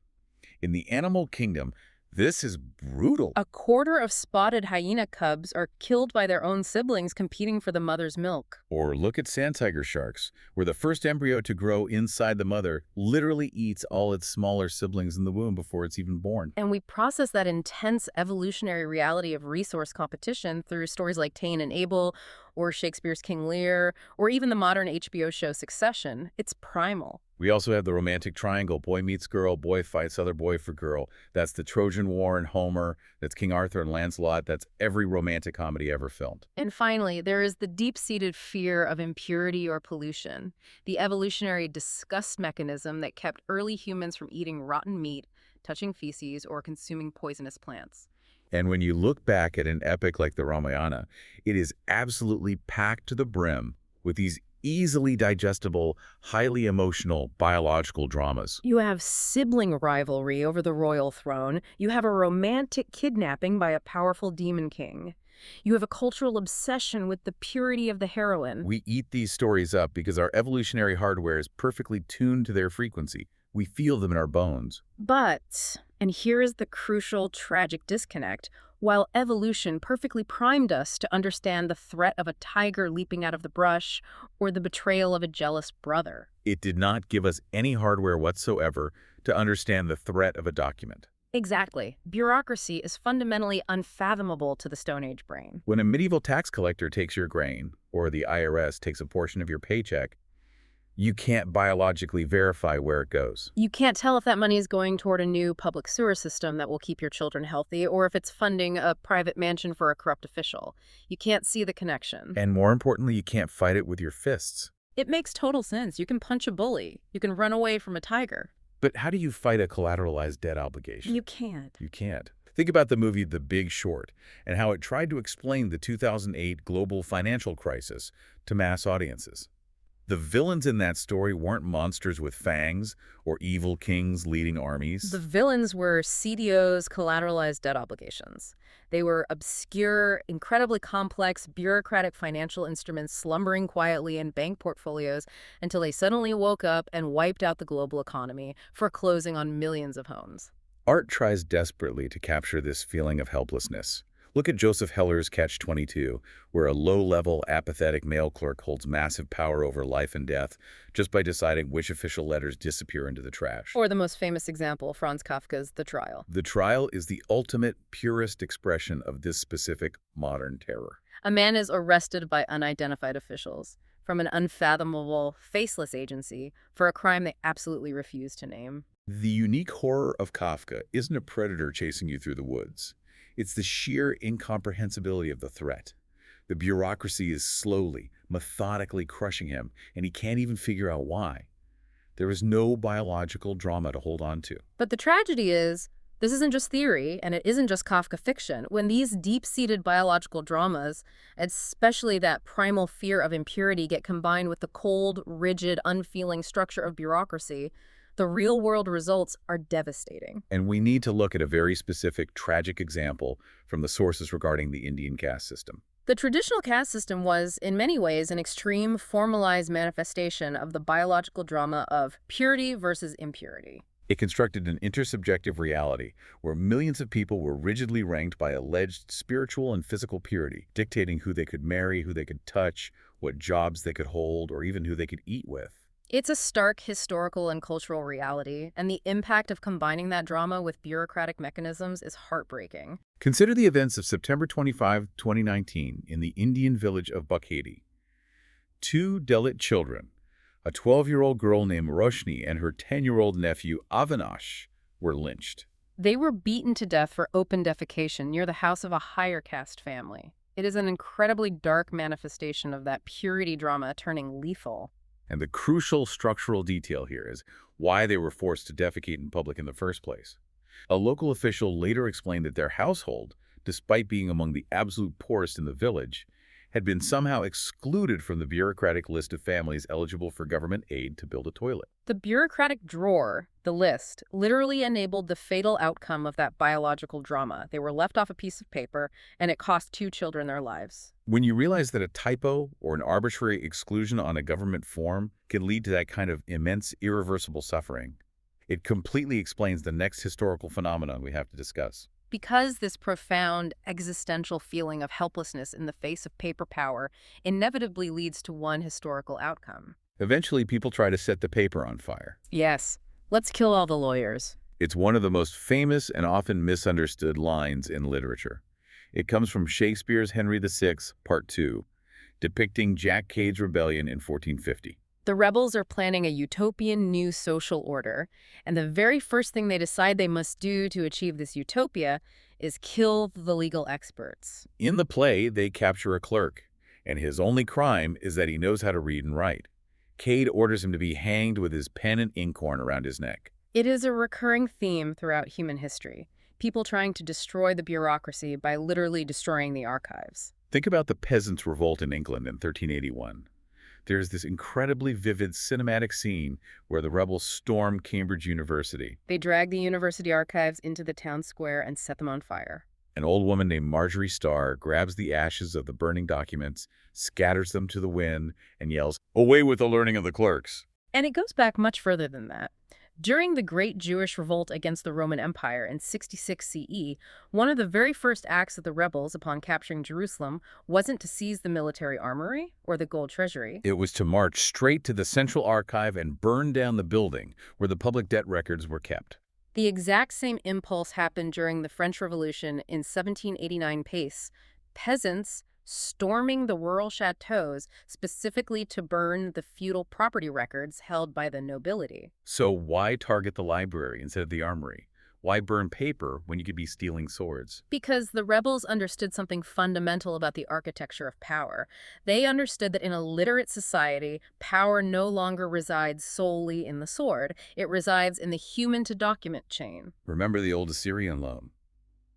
In the animal kingdom, this is brutal. A quarter of spotted hyena cubs are killed by their own siblings competing for the mother's milk. Or look at sand tiger sharks, where the first embryo to grow inside the mother literally eats all its smaller siblings in the womb before it's even born. And we process that intense evolutionary reality of resource competition through stories like Cain and Abel, or Shakespeare's King Lear, or even the modern HBO show Succession. It's primal. We also have the romantic triangle, boy meets girl, boy fights other boy for girl. That's the Trojan War and Homer. That's King Arthur and Lancelot. That's every romantic comedy ever filmed. And finally, there is the deep-seated fear of impurity or pollution, the evolutionary disgust mechanism that kept early humans from eating rotten meat, touching feces, or consuming poisonous plants. And when you look back at an epic like the Ramayana, it is absolutely packed to the brim with these easily digestible, highly emotional biological dramas. You have sibling rivalry over the royal throne. You have a romantic kidnapping by a powerful demon king. You have a cultural obsession with the purity of the heroine. We eat these stories up because our evolutionary hardware is perfectly tuned to their frequency. We feel them in our bones. But And here is the crucial, tragic disconnect. While evolution perfectly primed us to understand the threat of a tiger leaping out of the brush or the betrayal of a jealous brother. It did not give us any hardware whatsoever to understand the threat of a document. Exactly. Bureaucracy is fundamentally unfathomable to the Stone Age brain. When a medieval tax collector takes your grain, or the IRS takes a portion of your paycheck, you can't biologically verify where it goes. You can't tell if that money is going toward a new public sewer system that will keep your children healthy or if it's funding a private mansion for a corrupt official. You can't see the connection. And more importantly, you can't fight it with your fists. It makes total sense. You can punch a bully. You can run away from a tiger. But how do you fight a collateralized debt obligation? You can't. You can't. Think about the movie The Big Short and how it tried to explain the 2008 global financial crisis to mass audiences. The villains in that story weren't monsters with fangs or evil kings leading armies. The villains were CDO's collateralized debt obligations. They were obscure, incredibly complex, bureaucratic financial instruments slumbering quietly in bank portfolios until they suddenly woke up and wiped out the global economy, foreclosing on millions of homes. Art tries desperately to capture this feeling of helplessness. Look at Joseph Heller's Catch-22, where a low-level, apathetic mail clerk holds massive power over life and death just by deciding which official letters disappear into the trash. Or the most famous example, Franz Kafka's The Trial. The Trial is the ultimate, purest expression of this specific modern terror. A man is arrested by unidentified officials from an unfathomable, faceless agency for a crime they absolutely refuse to name. The unique horror of Kafka isn't a predator chasing you through the woods. It's the sheer incomprehensibility of the threat. The bureaucracy is slowly, methodically crushing him, and he can't even figure out why. There is no biological drama to hold on to. But the tragedy is, this isn't just theory, and it isn't just Kafka fiction. When these deep-seated biological dramas, especially that primal fear of impurity, get combined with the cold, rigid, unfeeling structure of bureaucracy, the real-world results are devastating. And we need to look at a very specific, tragic example from the sources regarding the Indian caste system. The traditional caste system was, in many ways, an extreme, formalized manifestation of the biological drama of purity versus impurity. It constructed an intersubjective reality where millions of people were rigidly ranked by alleged spiritual and physical purity, dictating who they could marry, who they could touch, what jobs they could hold, or even who they could eat with. It's a stark historical and cultural reality, and the impact of combining that drama with bureaucratic mechanisms is heartbreaking. Consider the events of September 25, 2019, in the Indian village of Bukhedi. Two Dalit children, a 12-year-old girl named Roshni and her 10-year-old nephew Avinash, were lynched. They were beaten to death for open defecation near the house of a higher caste family. It is an incredibly dark manifestation of that purity drama turning lethal. And the crucial structural detail here is why they were forced to defecate in public in the first place. A local official later explained that their household, despite being among the absolute poorest in the village, had been somehow excluded from the bureaucratic list of families eligible for government aid to build a toilet. The bureaucratic drawer, the list, literally enabled the fatal outcome of that biological drama. They were left off a piece of paper, and it cost 2 children their lives. When you realize that a typo or an arbitrary exclusion on a government form can lead to that kind of immense, irreversible suffering, it completely explains the next historical phenomenon we have to discuss. Because this profound existential feeling of helplessness in the face of paper power inevitably leads to one historical outcome. Eventually, people try to set the paper on fire. Yes, let's kill all the lawyers. It's one of the most famous and often misunderstood lines in literature. It comes from Shakespeare's Henry VI, Part 2, depicting Jack Cade's rebellion in 1450. The rebels are planning a utopian new social order, and the very first thing they decide they must do to achieve this utopia is kill the legal experts. In the play, they capture a clerk, and his only crime is that he knows how to read and write. Cade orders him to be hanged with his pen and inkhorn around his neck. It is a recurring theme throughout human history, people trying to destroy the bureaucracy by literally destroying the archives. Think about the Peasants' Revolt in England in 1381. There's this incredibly vivid cinematic scene where the rebels storm Cambridge University. They drag the university archives into the town square and set them on fire. An old woman named Marjorie Starr grabs the ashes of the burning documents, scatters them to the wind, and yells, "Away with the learning of the clerks!" And it goes back much further than that. During the Great Jewish Revolt against the Roman Empire in 66 CE, one of the very first acts of the rebels upon capturing Jerusalem wasn't to seize the military armory or the gold treasury. It was to march straight to the Central Archive and burn down the building where the public debt records were kept. The exact same impulse happened during the French Revolution in 1789 pace. Peasants storming the rural chateaus specifically to burn the feudal property records held by the nobility. So why target the library instead of the armory? Why burn paper when you could be stealing swords? Because the rebels understood something fundamental about the architecture of power. They understood that in a literate society, power no longer resides solely in the sword. It resides in the human-to-document chain. Remember the old Assyrian loan.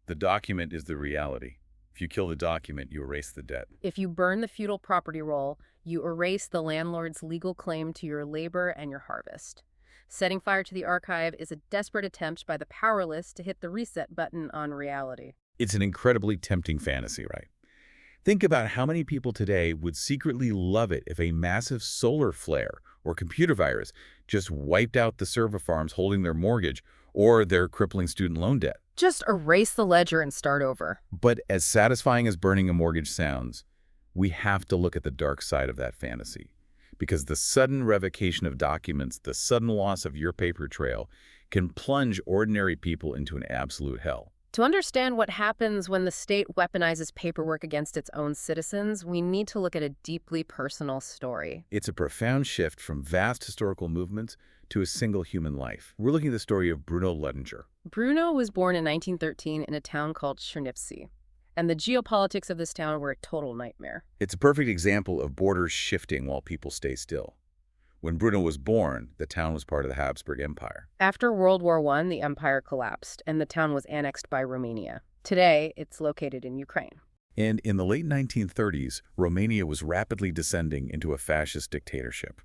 The document is the reality. If you kill the document, you erase the debt. If you burn the feudal property roll, you erase the landlord's legal claim to your labor and your harvest. Setting fire to the archive is a desperate attempt by the powerless to hit the reset button on reality. It's an incredibly tempting fantasy, right? Think about how many people today would secretly love it if a massive solar flare or computer virus just wiped out the server farms holding their mortgage or their crippling student loan debt. Just erase the ledger and start over. But as satisfying as burning a mortgage sounds, we have to look at the dark side of that fantasy. Because the sudden revocation of documents, the sudden loss of your paper trail, can plunge ordinary people into an absolute hell. To understand what happens when the state weaponizes paperwork against its own citizens, we need to look at a deeply personal story. It's a profound shift from vast historical movements to a single human life. We're looking at the story of Bruno Ledinger. Bruno was born in 1913 in a town called Chernivtsi, and the geopolitics of this town were a total nightmare. It's a perfect example of borders shifting while people stay still. When Bruno was born, the town was part of the Habsburg Empire. After World War I, the empire collapsed, and the town was annexed by Romania. Today, it's located in Ukraine. And in the late 1930s, Romania was rapidly descending into a fascist dictatorship.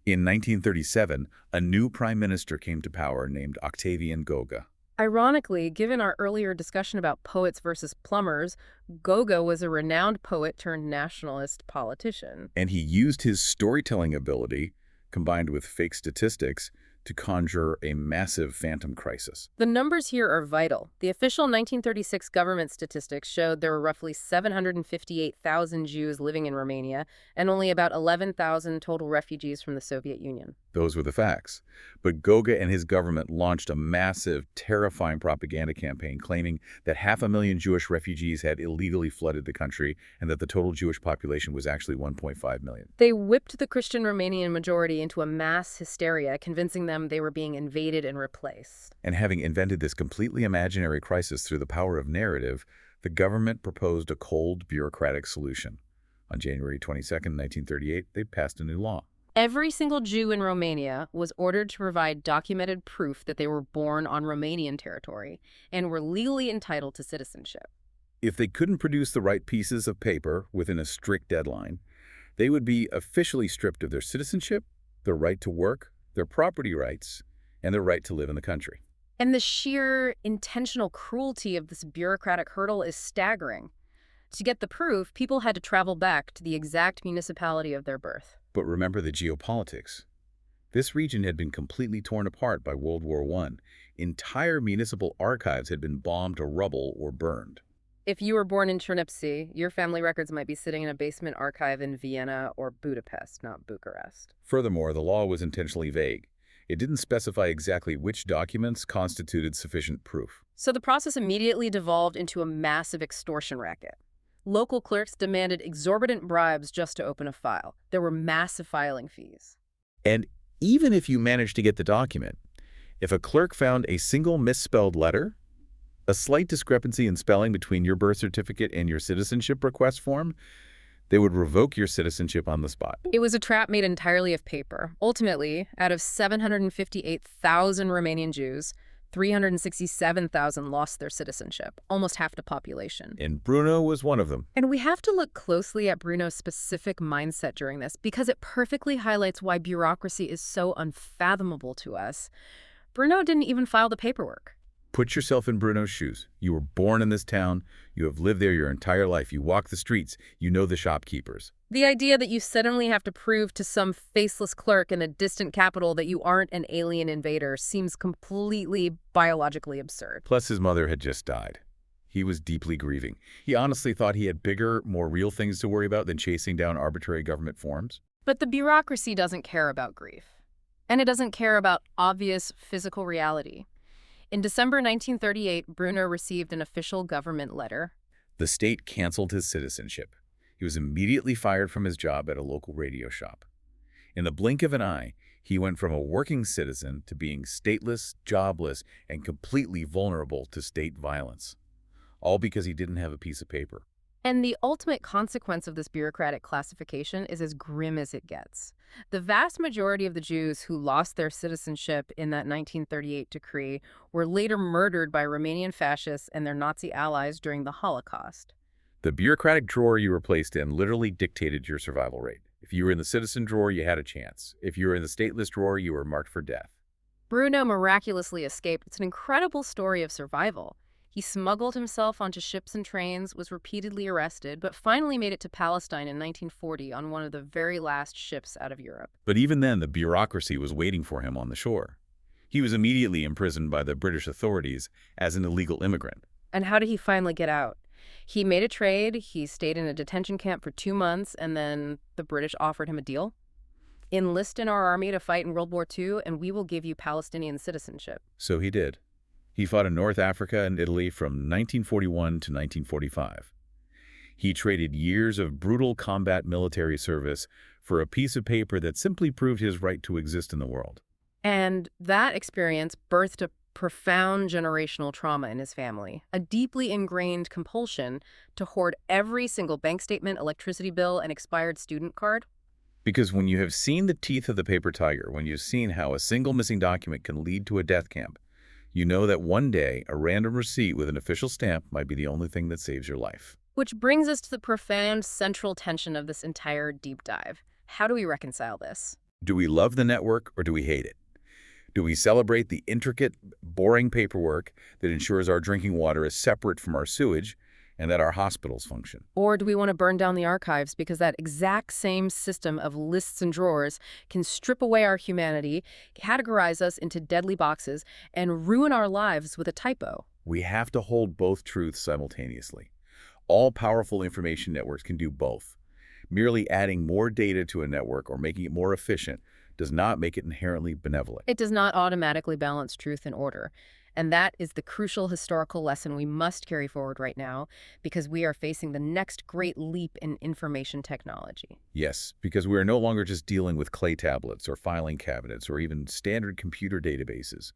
In 1937, a new prime minister came to power named Octavian Goga. Ironically, given our earlier discussion about poets versus plumbers, Goga was a renowned poet turned nationalist politician. And he used his storytelling ability, combined with fake statistics, to conjure a massive phantom crisis. The numbers here are vital. The official 1936 government statistics showed there were roughly 758,000 Jews living in Romania and only about 11,000 total refugees from the Soviet Union. Those were the facts. But Goga and his government launched a massive, terrifying propaganda campaign claiming that 500,000 Jewish refugees had illegally flooded the country and that the total Jewish population was actually 1.5 million. They whipped the Christian Romanian majority into a mass hysteria, convincing them they were being invaded and replaced. And having invented this completely imaginary crisis through the power of narrative, the government proposed a cold, bureaucratic solution. On January 22, 1938, they passed a new law. Every single Jew in Romania was ordered to provide documented proof that they were born on Romanian territory and were legally entitled to citizenship. If they couldn't produce the right pieces of paper within a strict deadline, they would be officially stripped of their citizenship, their right to work, their property rights, and their right to live in the country. And the sheer intentional cruelty of this bureaucratic hurdle is staggering. To get the proof, people had to travel back to the exact municipality of their birth. But remember the geopolitics. This region had been completely torn apart by World War I. Entire municipal archives had been bombed to rubble or burned. If you were born in Chernivtsi, your family records might be sitting in a basement archive in Vienna or Budapest, not Bucharest. Furthermore, the law was intentionally vague. It didn't specify exactly which documents constituted sufficient proof. So the process immediately devolved into a massive extortion racket. Local clerks demanded exorbitant bribes just to open a file. There were massive filing fees. And even if you managed to get the document, if a clerk found a single misspelled letter, a slight discrepancy in spelling between your birth certificate and your citizenship request form, they would revoke your citizenship on the spot. It was a trap made entirely of paper. Ultimately, out of 758,000 Romanian Jews, 367,000 lost their citizenship, almost half the population. And Bruno was one of them. And we have to look closely at Bruno's specific mindset during this because it perfectly highlights why bureaucracy is so unfathomable to us. Bruno didn't even file the paperwork. Put yourself in Bruno's shoes. You were born in this town. You have lived there your entire life. You walk the streets. You know the shopkeepers. The idea that you suddenly have to prove to some faceless clerk in a distant capital that you aren't an alien invader seems completely biologically absurd. Plus, his mother had just died. He was deeply grieving. He honestly thought he had bigger, more real things to worry about than chasing down arbitrary government forms. But the bureaucracy doesn't care about grief. And it doesn't care about obvious physical reality. In December 1938, Bruno received an official government letter. The state canceled his citizenship. He was immediately fired from his job at a local radio shop. In the blink of an eye, he went from a working citizen to being stateless, jobless, and completely vulnerable to state violence. All because he didn't have a piece of paper. And the ultimate consequence of this bureaucratic classification is as grim as it gets. The vast majority of the Jews who lost their citizenship in that 1938 decree were later murdered by Romanian fascists and their Nazi allies during the Holocaust. The bureaucratic drawer you were placed in literally dictated your survival rate. If you were in the citizen drawer, you had a chance. If you were in the stateless drawer, you were marked for death. Bruno miraculously escaped. It's an incredible story of survival. He smuggled himself onto ships and trains, was repeatedly arrested, but finally made it to Palestine in 1940 on one of the very last ships out of Europe. But even then, the bureaucracy was waiting for him on the shore. He was immediately imprisoned by the British authorities as an illegal immigrant. And how did he finally get out? He made a trade, he stayed in a detention camp for 2 months, and then the British offered him a deal. Enlist in our army to fight in World War II, and we will give you Palestinian citizenship. So he did. He fought in North Africa and Italy from 1941 to 1945. He traded years of brutal combat military service for a piece of paper that simply proved his right to exist in the world. And that experience birthed a profound generational trauma in his family, a deeply ingrained compulsion to hoard every single bank statement, electricity bill, and expired student card. Because when you have seen the teeth of the paper tiger, when you've seen how a single missing document can lead to a death camp, you know that one day a random receipt with an official stamp might be the only thing that saves your life. Which brings us to the profound central tension of this entire deep dive. How do we reconcile this? Do we love the network or do we hate it? Do we celebrate the intricate, boring paperwork that ensures our drinking water is separate from our sewage and that our hospitals function? Or do we want to burn down the archives because that exact same system of lists and drawers can strip away our humanity, categorize us into deadly boxes, and ruin our lives with a typo? We have to hold both truths simultaneously. All powerful information networks can do both. Merely adding more data to a network or making it more efficient does not make it inherently benevolent. It does not automatically balance truth and order. And that is the crucial historical lesson we must carry forward right now, because we are facing the next great leap in information technology. Yes, because we are no longer just dealing with clay tablets or filing cabinets or even standard computer databases.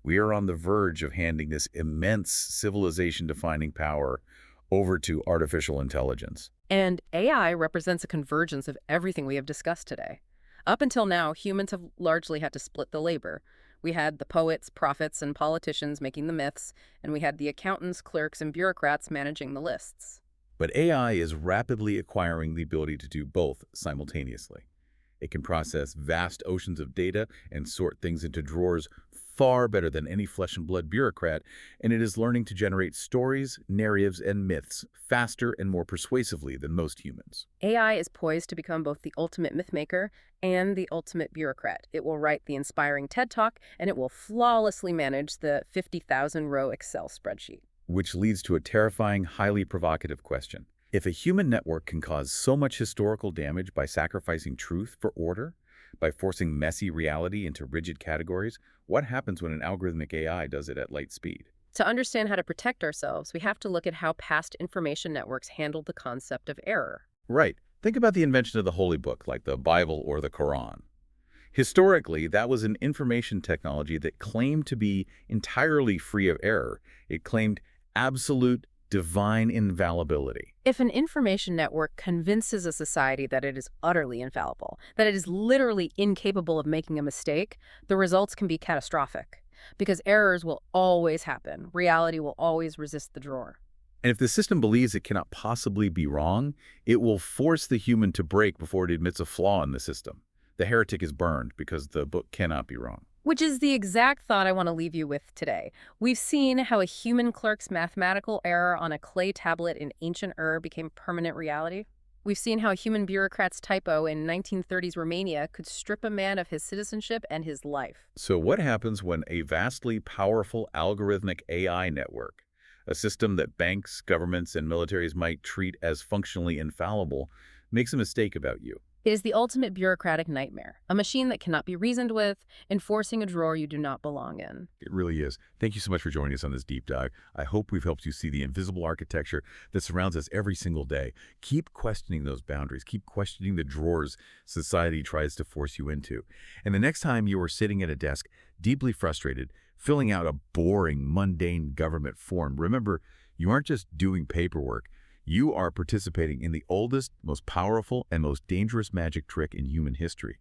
We are on the verge of handing this immense civilization-defining power over to artificial intelligence. And AI represents a convergence of everything we have discussed today. Up until now, humans have largely had to split the labor. We had the poets, prophets, and politicians making the myths, and we had the accountants, clerks, and bureaucrats managing the lists. But AI is rapidly acquiring the ability to do both simultaneously. It can process vast oceans of data and sort things into drawers far better than any flesh-and-blood bureaucrat, and it is learning to generate stories, narratives, and myths faster and more persuasively than most humans. AI is poised to become both the ultimate mythmaker and the ultimate bureaucrat. It will write the inspiring TED Talk, and it will flawlessly manage the 50,000-row Excel spreadsheet. Which leads to a terrifying, highly provocative question. If a human network can cause so much historical damage by sacrificing truth for order, by forcing messy reality into rigid categories, what happens when an algorithmic AI does it at light speed? To understand how to protect ourselves, we have to look at how past information networks handled the concept of error. Right. Think about the invention of the Holy Book, like the Bible or the Quran. Historically, that was an information technology that claimed to be entirely free of error. It claimed absolute divine infallibility. If an information network convinces a society that it is utterly infallible, that it is literally incapable of making a mistake, the results can be catastrophic. Because errors will always happen. Reality will always resist the drawer. And if the system believes it cannot possibly be wrong, it will force the human to break before it admits a flaw in the system. The heretic is burned because the book cannot be wrong. Which is the exact thought I want to leave you with today. We've seen how a human clerk's mathematical error on a clay tablet in ancient Ur became permanent reality. We've seen how a human bureaucrat's typo in 1930s Romania could strip a man of his citizenship and his life. So what happens when a vastly powerful algorithmic AI network, a system that banks, governments, and militaries might treat as functionally infallible, makes a mistake about you? It is the ultimate bureaucratic nightmare, a machine that cannot be reasoned with, enforcing a drawer you do not belong in. It really is. Thank you so much for joining us on this deep dive. I hope we've helped you see the invisible architecture that surrounds us every single day. Keep questioning those boundaries. Keep questioning the drawers society tries to force you into. And the next time you are sitting at a desk, deeply frustrated, filling out a boring, mundane government form, remember, you aren't just doing paperwork. You are participating in the oldest, most powerful, and most dangerous magic trick in human history.